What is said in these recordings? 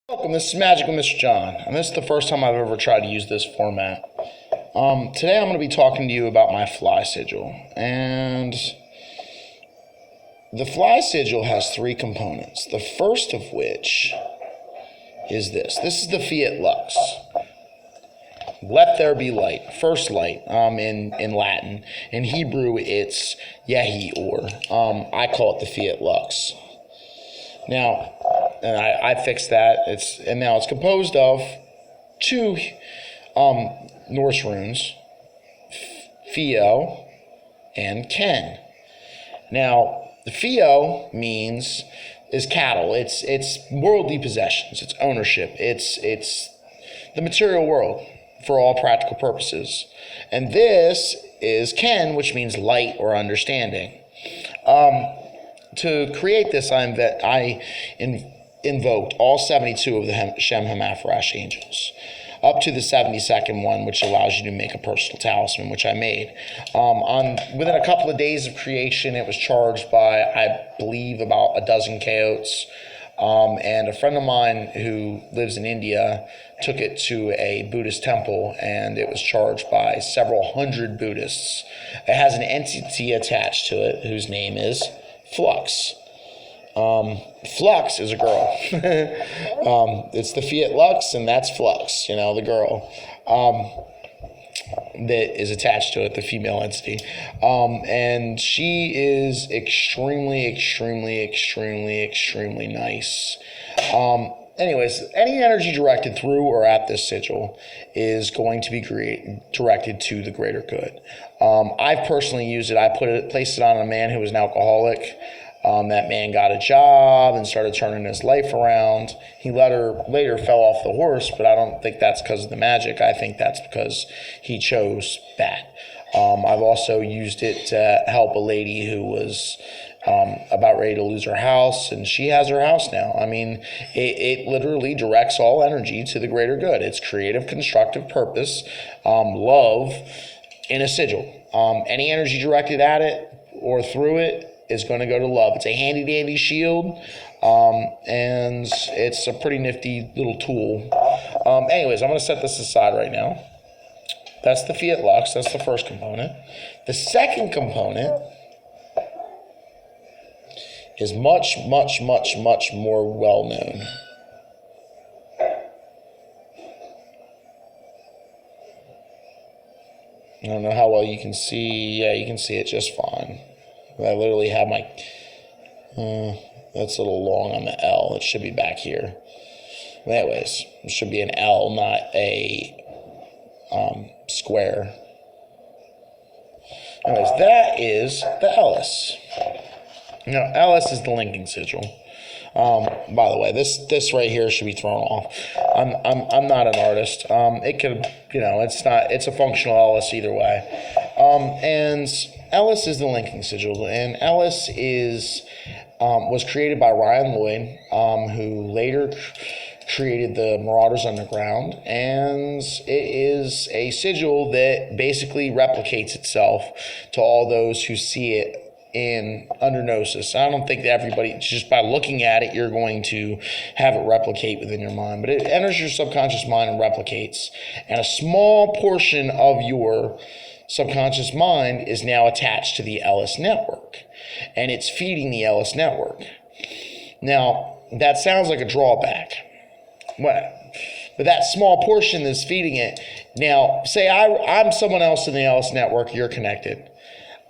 Welcome, this is Magic with Mr. John, and this is the first time I've ever tried to use this format. Today I'm going to be talking to you about my fly sigil, and the fly sigil has three components, the first of which is this. This is the Fiat Lux. Let there be light, first light, in Latin. In Hebrew, it's Yehi Or. I call it the Fiat Lux. Now, and I fixed that. Now it's composed of two Norse runes, Fio and Ken. Now, the Fio is cattle. It's worldly possessions. It's ownership. It's the material world for all practical purposes. And this is Ken, which means light or understanding. To create this, I invoked all 72 of the Shem Hamathrash angels, up to the 72nd one, which allows you to make a personal talisman, which I made. Within a couple of days of creation, it was charged by, I believe, about a dozen coyotes. And a friend of mine who lives in India took it to a Buddhist temple, and it was charged by several hundred Buddhists. It has an entity attached to it whose name is Flux. Flux is a girl. It's the Fiat Lux, and that's Flux, the girl that is attached to it, the female entity. And she is extremely, extremely, extremely, extremely nice. Anyways, any energy directed through or at this sigil is going to be directed to the greater good. I've personally used it. I placed it on a man who was an alcoholic. That man got a job and started turning his life around. He later fell off the horse, but I don't think that's because of the magic. I think that's because he chose that. I've also used it to help a lady who was about ready to lose her house, and she has her house now. I mean, it literally directs all energy to the greater good. It's creative, constructive purpose, love in a sigil. Any energy directed at it or through it is going to go to love. It's a handy-dandy shield, and it's a pretty nifty little tool. Anyways, I'm going to set this aside right now. That's the Fiat Lux. That's the first component. The second component is much, much, much, much more well-known. I don't know how well you can see. Yeah, you can see it just fine. I literally have my, that's a little long on the L. It should be back here. But anyways, it should be an L, not a square. Anyways, that is the Ellis. Now, Ellis is the linking sigil. By the way, this right here should be thrown off. I'm not an artist. It could, it's a functional Ellis either way. And Ellis is the linking sigil, and Ellis was created by Ryan Lloyd, who later created the Marauders Underground, and it is a sigil that basically replicates itself to all those who see it under gnosis. I don't think that everybody, just by looking at it, you're going to have it replicate within your mind, but it enters your subconscious mind and replicates, and a small portion of your subconscious mind is now attached to the Ellis network, and it's feeding the Ellis network. Now, that sounds like a drawback. But that small portion that's feeding it, now, say I'm someone else in the Ellis network, you're connected.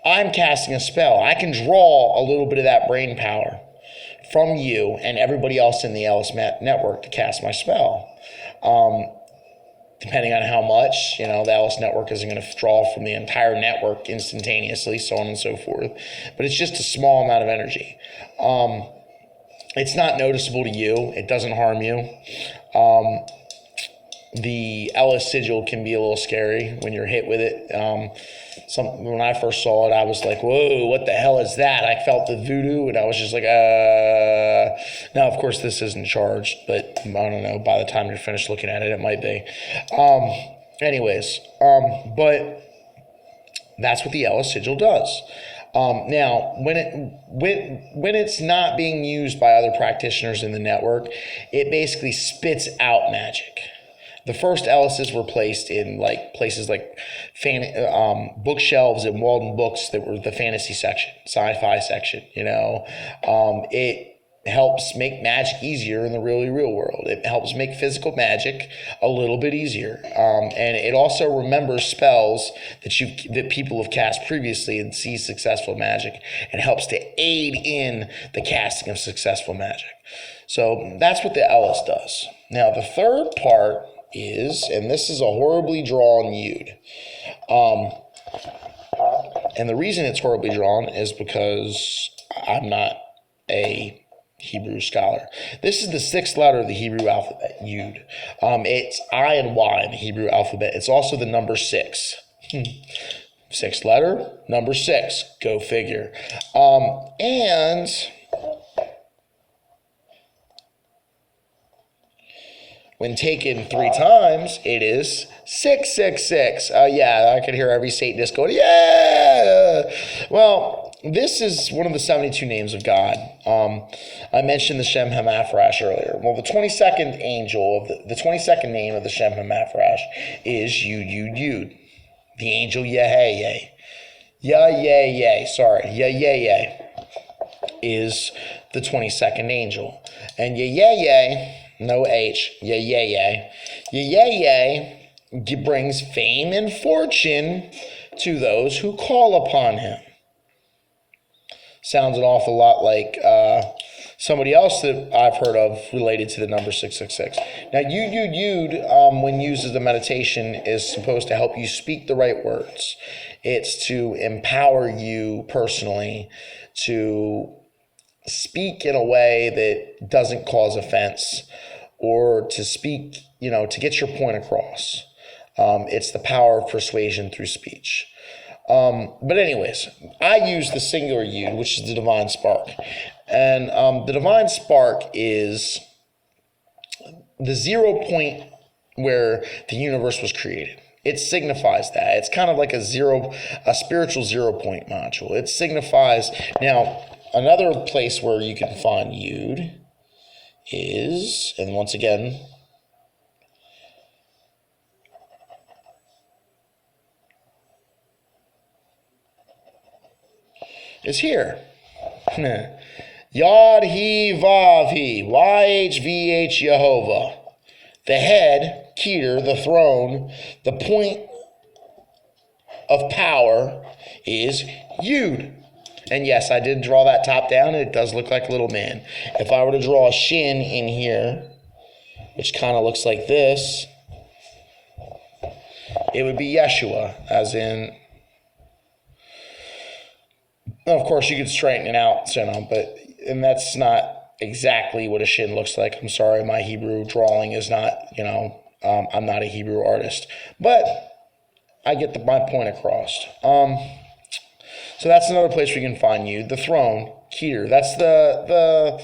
I'm casting a spell. I can draw a little bit of that brain power from you and everybody else in the Ellis network to cast my spell. Depending on how much, the Ellis network isn't going to draw from the entire network instantaneously, so on and so forth. But it's just a small amount of energy. It's not noticeable to you. It doesn't harm you. The Ellis sigil can be a little scary when you're hit with it. When I first saw it, I was like, whoa, what the hell is that? I felt the voodoo, and I was just like, Now, of course, this isn't charged, but I don't know. By the time you're finished looking at it, it might be. But that's what the Ellis sigil does. Now, when it's not being used by other practitioners in the network, it basically spits out magic. The first Ellises were placed in like places like bookshelves and Walden Books that were the fantasy section, sci-fi section. It helps make magic easier in the really real world. It helps make physical magic a little bit easier, and it also remembers spells that people have cast previously and sees successful magic, and helps to aid in the casting of successful magic. So that's what the Ellis does. Now the third part is, and this is a horribly drawn Yud. And the reason it's horribly drawn is because I'm not a Hebrew scholar. This is the sixth letter of the Hebrew alphabet, Yud. It's I and Y in the Hebrew alphabet. It's also the number 6. Sixth letter, number 6. Go figure. And when taken 3 times, it is 666. Yeah, I could hear every Satanist going, yeah! Well, this is one of the 72 names of God. I mentioned the Shem HaMaphrash earlier. Well, the 22nd angel of the 22nd name of the Shem HaMaphrash is Yud Yud Yud. The angel Yeh is the 22nd angel. And Yeh, no H, Yeh brings fame and fortune to those who call upon him. Sounds an awful lot like somebody else that I've heard of related to the number 666. Now, Yud, when used as a meditation, is supposed to help you speak the right words. It's to empower you personally to speak in a way that doesn't cause offense, or to speak, to get your point across. It's the power of persuasion through speech. But anyways, I use the singular Yud, which is the divine spark. And the divine spark is the 0 point where the universe was created. It signifies that. It's kind of like a spiritual 0 point module. It signifies, now, another place where you can find Yud is, and once again, is here. Yod He Vav He, YHVH Yehovah. The head, Keter, the throne, the point of power is Yud. And yes, I did draw that top down, and it does look like a little man. If I were to draw a shin in here, which kind of looks like this, it would be Yeshua, as in, of course, you could straighten it out, and that's not exactly what a shin looks like. I'm sorry, my Hebrew drawing is not, I'm not a Hebrew artist, but I get my point across. So that's another place where you can find you. The throne, Keter, that's the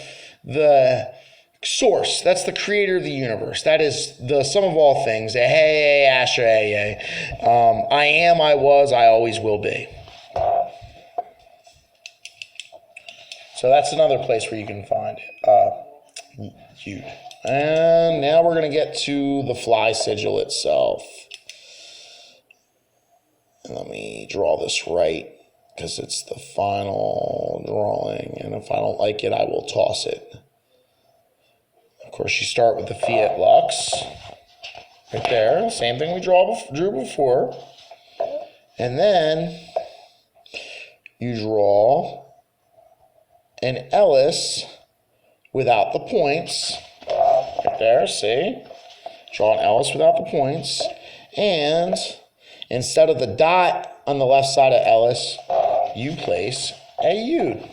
source. That's the creator of the universe. That is the sum of all things. Hey, Asher, hey. I am, I was, I always will be. So that's another place where you can find you. And now we're going to get to the fly sigil itself. And let me draw this right, because it's the final drawing. And if I don't like it, I will toss it. Of course, you start with the Fiat Lux. Right there. Same thing we drew before. And then you draw an Ellis without the points. Right there, see? Draw an Ellis without the points. And instead of the dot on the left side of Ellis, you place a Yud.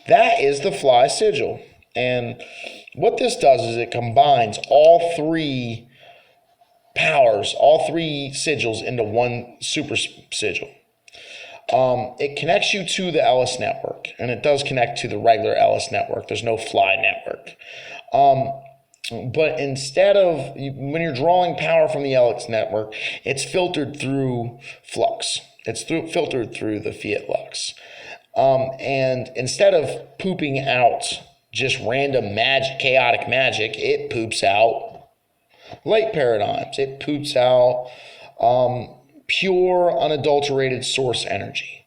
That is the fly sigil. And what this does is it combines all 3 powers, all 3 sigils into one super sigil. It connects you to the Ellis network, and it does connect to the regular Ellis network. There's no fly network. But instead of, when you're drawing power from the Ellis network, it's filtered through Flux. It's filtered through the Fiat Lux. And instead of pooping out just random magic, chaotic magic, it poops out light paradigms. It poops out pure, unadulterated source energy,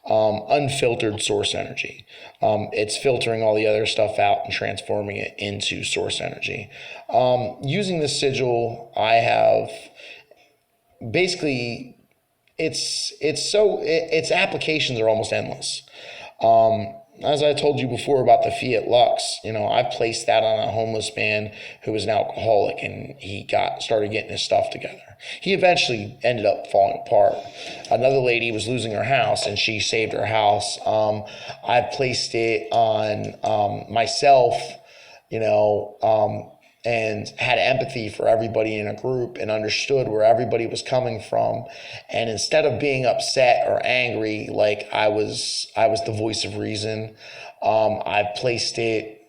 unfiltered source energy. It's filtering all the other stuff out and transforming it into source energy. Using the sigil, I have basically its applications are almost endless. As I told you before about the Fiat Lux, I placed that on a homeless man who was an alcoholic, and he started getting his stuff together. He eventually ended up falling apart. Another lady was losing her house, and she saved her house. I placed it on myself, and had empathy for everybody in a group and understood where everybody was coming from. And instead of being upset or angry, like I was the voice of reason, I've placed it,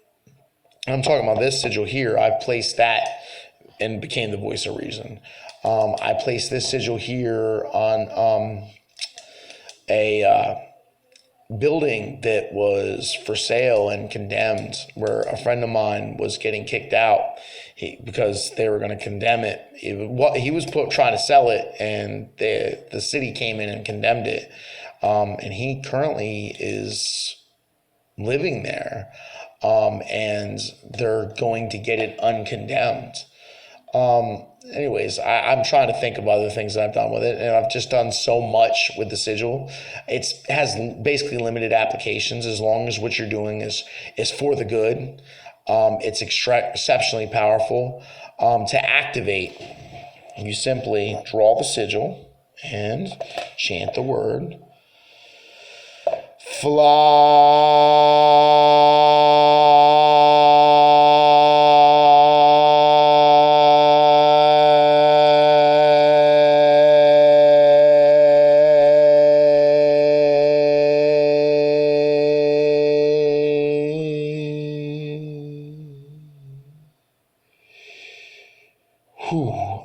I'm talking about this sigil here, I've placed that and became the voice of reason. I placed this sigil here on a building that was for sale and condemned, where a friend of mine was getting kicked out because they were going to condemn it. He was trying to sell it, and the city came in and condemned it. And he currently is living there, and they're going to get it uncondemned. Anyways, I'm trying to think of other things that I've done with it, and I've just done so much with the sigil. It has basically limited applications as long as what you're doing is for the good. It's exceptionally powerful. To activate, you simply draw the sigil and chant the word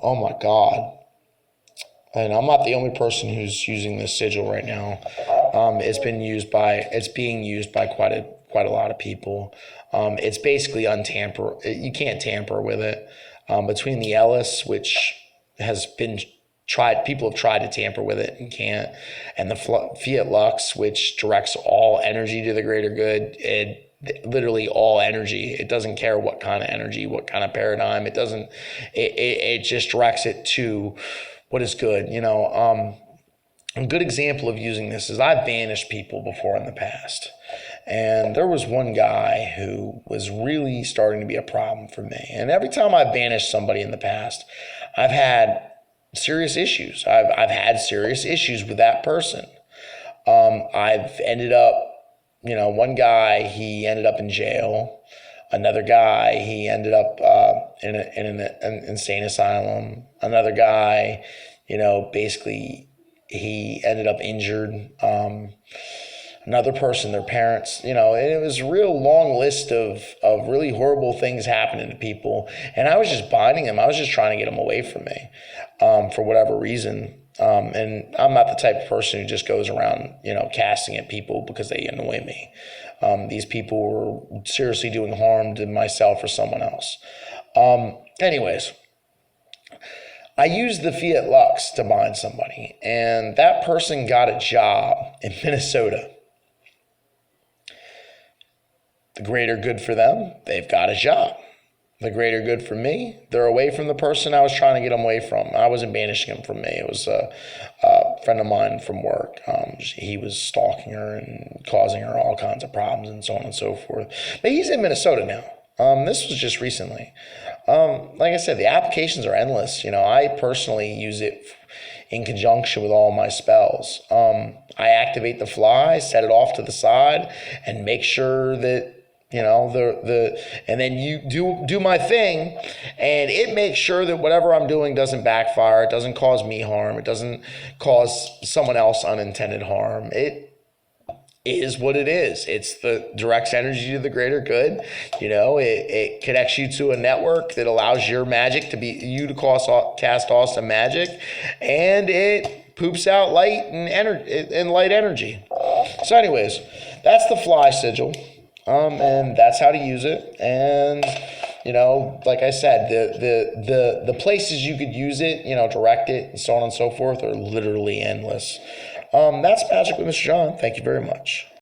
Oh my God. And I'm not the only person who's using this sigil right now. It's being used by quite a lot of people. It's basically you can't tamper with it. Between the Ellis, which has been tried, people have tried to tamper with it and can't, and the Fiat Lux, which directs all energy to the greater good. Literally all energy. It doesn't care what kind of energy, what kind of paradigm. It just directs it to what is good. A good example of using this is I've banished people before in the past. And there was one guy who was really starting to be a problem for me. And every time I've banished somebody in the past, I've had serious issues. I've had serious issues with that person. I've ended up, one guy, he ended up in jail. Another guy, he ended up in an insane asylum. Another guy, basically he ended up injured. Another person, their parents, and it was a real long list of really horrible things happening to people. And I was just binding them. I was just trying to get them away from me for whatever reason. And I'm not the type of person who just goes around, casting at people because they annoy me. These people were seriously doing harm to myself or someone else. Anyways, I used the Fiat Lux to bind somebody, and that person got a job in Minnesota. The greater good for them, they've got a job. The greater good for me, they're away from the person I was trying to get them away from. I wasn't banishing him from me. It was a friend of mine from work. He was stalking her and causing her all kinds of problems and so on and so forth. But he's in Minnesota now. This was just recently. Like I said, the applications are endless. I personally use it in conjunction with all my spells. I activate the fly, set it off to the side, and make sure that and then you do my thing, and it makes sure that whatever I'm doing doesn't backfire. It doesn't cause me harm. It doesn't cause someone else unintended harm. It is what it is. It's the directs energy to the greater good. It connects you to a network that allows your magic to be you to cast awesome magic, and it poops out light and light energy. So anyways, that's the fly sigil. And that's how to use it. And like I said, the places you could use it, direct it, and so on and so forth, are literally endless. That's Magic with Mr. John. Thank you very much.